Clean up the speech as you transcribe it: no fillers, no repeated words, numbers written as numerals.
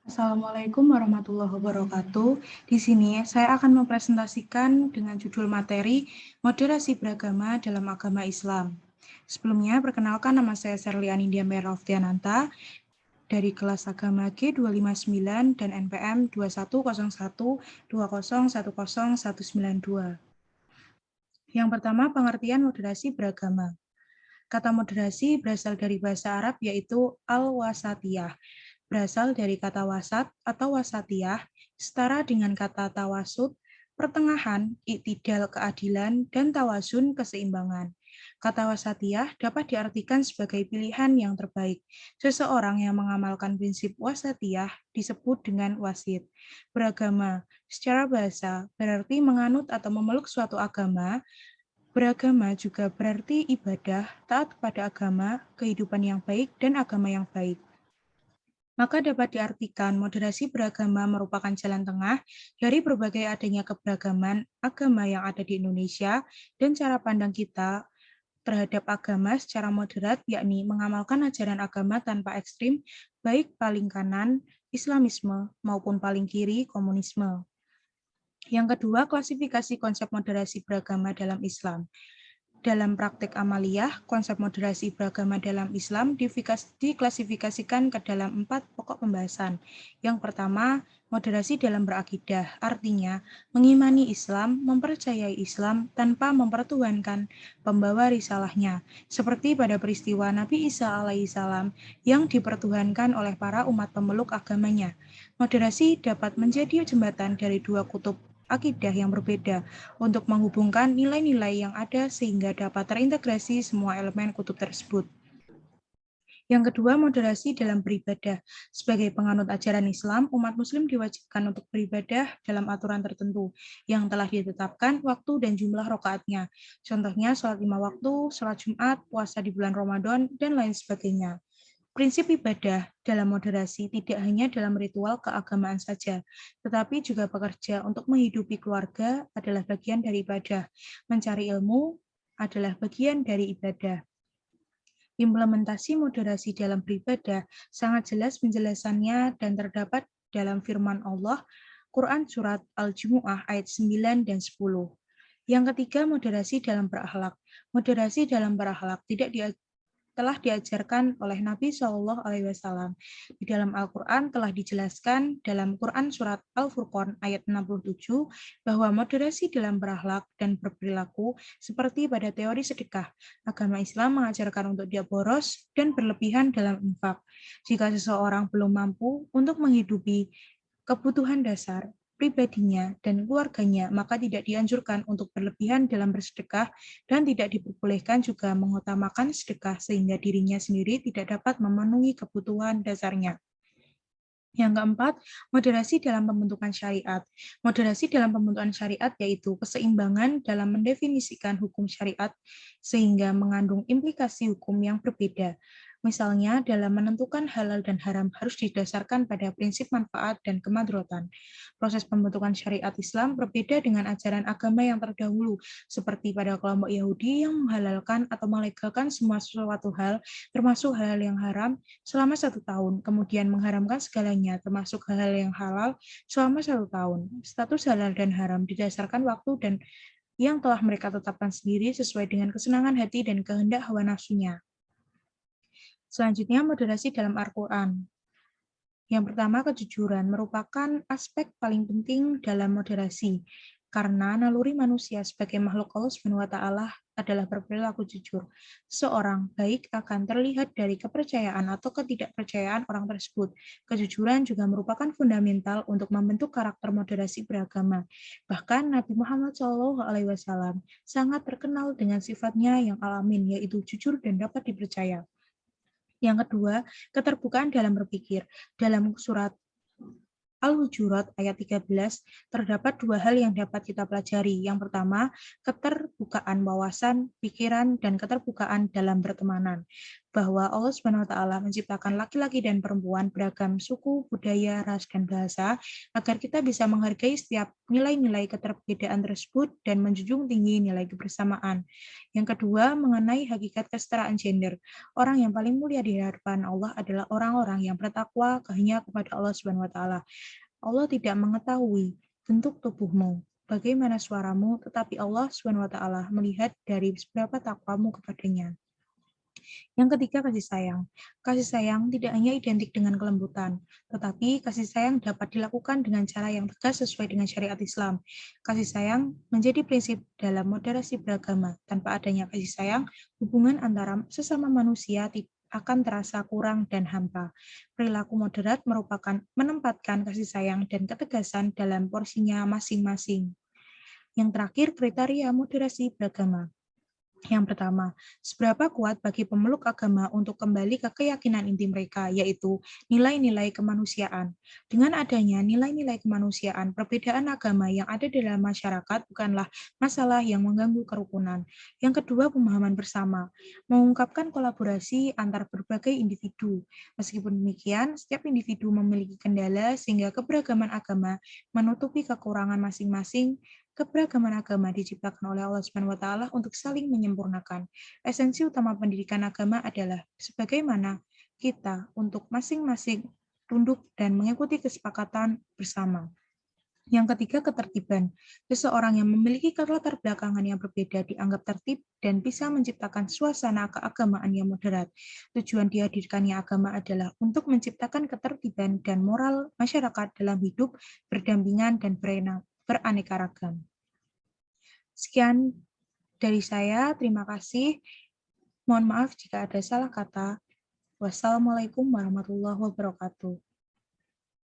Assalamualaikum warahmatullahi wabarakatuh. Di sini saya akan mempresentasikan dengan judul materi Moderasi Beragama dalam Agama Islam. Sebelumnya, perkenalkan nama saya Serli Anindya Meroftiananta dari kelas agama G259 dan NPM 210120101992. Yang pertama, pengertian moderasi beragama. Kata moderasi berasal dari bahasa Arab yaitu al-wasatiyah, berasal dari kata wasat atau wasatiyah, setara dengan kata tawasud, pertengahan, iktidal keadilan, dan tawasun keseimbangan. Kata wasatiyah dapat diartikan sebagai pilihan yang terbaik. Seseorang yang mengamalkan prinsip wasatiyah disebut dengan wasit. Beragama, secara bahasa, berarti menganut atau memeluk suatu agama. Beragama juga berarti ibadah, taat kepada agama, kehidupan yang baik, dan agama yang baik. Maka dapat diartikan moderasi beragama merupakan jalan tengah dari berbagai adanya keberagaman agama yang ada di Indonesia dan cara pandang kita terhadap agama secara moderat, yakni mengamalkan ajaran agama tanpa ekstrim, baik paling kanan, Islamisme, maupun paling kiri, komunisme. Yang kedua, klasifikasi konsep moderasi beragama dalam Islam. Dalam praktek amaliyah, konsep moderasi beragama dalam Islam diklasifikasikan ke dalam 4 pokok pembahasan. Yang pertama, moderasi dalam berakidah, artinya mengimani Islam, mempercayai Islam tanpa mempertuhankan pembawa risalahnya, seperti pada peristiwa Nabi Isa alaihissalam yang dipertuhankan oleh para umat pemeluk agamanya. Moderasi dapat menjadi jembatan dari dua kutub akidah yang berbeda untuk menghubungkan nilai-nilai yang ada sehingga dapat terintegrasi semua elemen kutub tersebut. Yang kedua, moderasi dalam beribadah. Sebagai penganut ajaran Islam, umat muslim diwajibkan untuk beribadah dalam aturan tertentu yang telah ditetapkan waktu dan jumlah rakaatnya. Contohnya, sholat 5 waktu, sholat Jumat, puasa di bulan Ramadan, dan lain sebagainya. Prinsip ibadah dalam moderasi tidak hanya dalam ritual keagamaan saja, tetapi juga bekerja untuk menghidupi keluarga adalah bagian dari ibadah. Mencari ilmu adalah bagian dari ibadah. Implementasi moderasi dalam beribadah sangat jelas penjelasannya dan terdapat dalam firman Allah, Quran Surat Al-Jumu'ah ayat 9 dan 10. Yang ketiga, moderasi dalam berakhlak. Moderasi dalam berakhlak telah diajarkan oleh Nabi Shallallahu Alaihi Wasallam. Di dalam Al-Quran telah dijelaskan dalam Quran Surat Al-Furqan ayat 67 bahwa moderasi dalam berakhlak dan berperilaku seperti pada teori sedekah. Agama Islam mengajarkan untuk tidak boros dan berlebihan dalam infak. Jika seseorang belum mampu untuk menghidupi kebutuhan dasar pribadinya dan keluarganya, maka tidak dianjurkan untuk berlebihan dalam bersedekah dan tidak diperbolehkan juga mengutamakan sedekah sehingga dirinya sendiri tidak dapat memenuhi kebutuhan dasarnya. Yang keempat, moderasi dalam pembentukan syariat. Moderasi dalam pembentukan syariat yaitu keseimbangan dalam mendefinisikan hukum syariat sehingga mengandung implikasi hukum yang berbeda. Misalnya, dalam menentukan halal dan haram harus didasarkan pada prinsip manfaat dan kemadrotan. Proses pembentukan syariat Islam berbeda dengan ajaran agama yang terdahulu, seperti pada kelompok Yahudi yang menghalalkan atau melegalkan semua sesuatu hal, termasuk hal yang haram, selama 1 tahun, kemudian mengharamkan segalanya, termasuk hal-hal yang halal, selama 1 tahun. Status halal dan haram didasarkan waktu dan yang telah mereka tetapkan sendiri sesuai dengan kesenangan hati dan kehendak hawa nafsunya. Selanjutnya, moderasi dalam Al-Quran. Yang pertama, kejujuran merupakan aspek paling penting dalam moderasi, karena naluri manusia sebagai makhluk Allah SWT adalah berperilaku jujur. Seorang baik akan terlihat dari kepercayaan atau ketidakpercayaan orang tersebut. Kejujuran juga merupakan fundamental untuk membentuk karakter moderasi beragama. Bahkan Nabi Muhammad SAW sangat terkenal dengan sifatnya yang alamin, yaitu jujur dan dapat dipercaya. Yang kedua, keterbukaan dalam berpikir. Dalam surat Al-Hujurat ayat 13, terdapat 2 hal yang dapat kita pelajari. Yang pertama, keterbukaan wawasan, pikiran, dan keterbukaan dalam pertemanan. bahwa Allah Subhanahu wa taala menciptakan laki-laki dan perempuan beragam suku, budaya, ras, dan bahasa agar kita bisa menghargai setiap nilai-nilai keterbedaan tersebut dan menjunjung tinggi nilai kebersamaan. Yang kedua, mengenai hakikat kesetaraan gender. Orang yang paling mulia di hadapan Allah adalah orang-orang yang bertakwa hanya kepada Allah Subhanahu wa taala. Allah tidak mengetahui bentuk tubuhmu, bagaimana suaramu, tetapi Allah Subhanahu wa taala melihat dari seberapa takwamu kepadanya. Yang ketiga, kasih sayang. Kasih sayang tidak hanya identik dengan kelembutan, tetapi kasih sayang dapat dilakukan dengan cara yang tegas sesuai dengan syariat Islam. Kasih sayang menjadi prinsip dalam moderasi beragama. Tanpa adanya kasih sayang, hubungan antara sesama manusia akan terasa kurang dan hampa. Perilaku moderat merupakan menempatkan kasih sayang dan ketegasan dalam porsinya masing-masing. Yang terakhir, kriteria moderasi beragama. Yang pertama, seberapa kuat bagi pemeluk agama untuk kembali ke keyakinan inti mereka, yaitu nilai-nilai kemanusiaan. Dengan adanya nilai-nilai kemanusiaan, perbedaan agama yang ada dalam masyarakat bukanlah masalah yang mengganggu kerukunan. Yang kedua, pemahaman bersama, mengungkapkan kolaborasi antar berbagai individu. Meskipun demikian, setiap individu memiliki kendala sehingga keberagaman agama menutupi kekurangan masing-masing. Keberagaman agama diciptakan oleh Allah Subhanahu wa taala untuk saling menyempurnakan. Esensi utama pendidikan agama adalah sebagaimana kita untuk masing-masing tunduk dan mengikuti kesepakatan bersama. Yang ketiga, ketertiban. Seseorang yang memiliki latar belakangan yang berbeda dianggap tertib dan bisa menciptakan suasana keagamaan yang moderat. Tujuan dihadirkannya agama adalah untuk menciptakan ketertiban dan moral masyarakat dalam hidup berdampingan dan beraneka ragam. Sekian dari saya, terima kasih. Mohon maaf jika ada salah kata. Wassalamualaikum warahmatullahi wabarakatuh.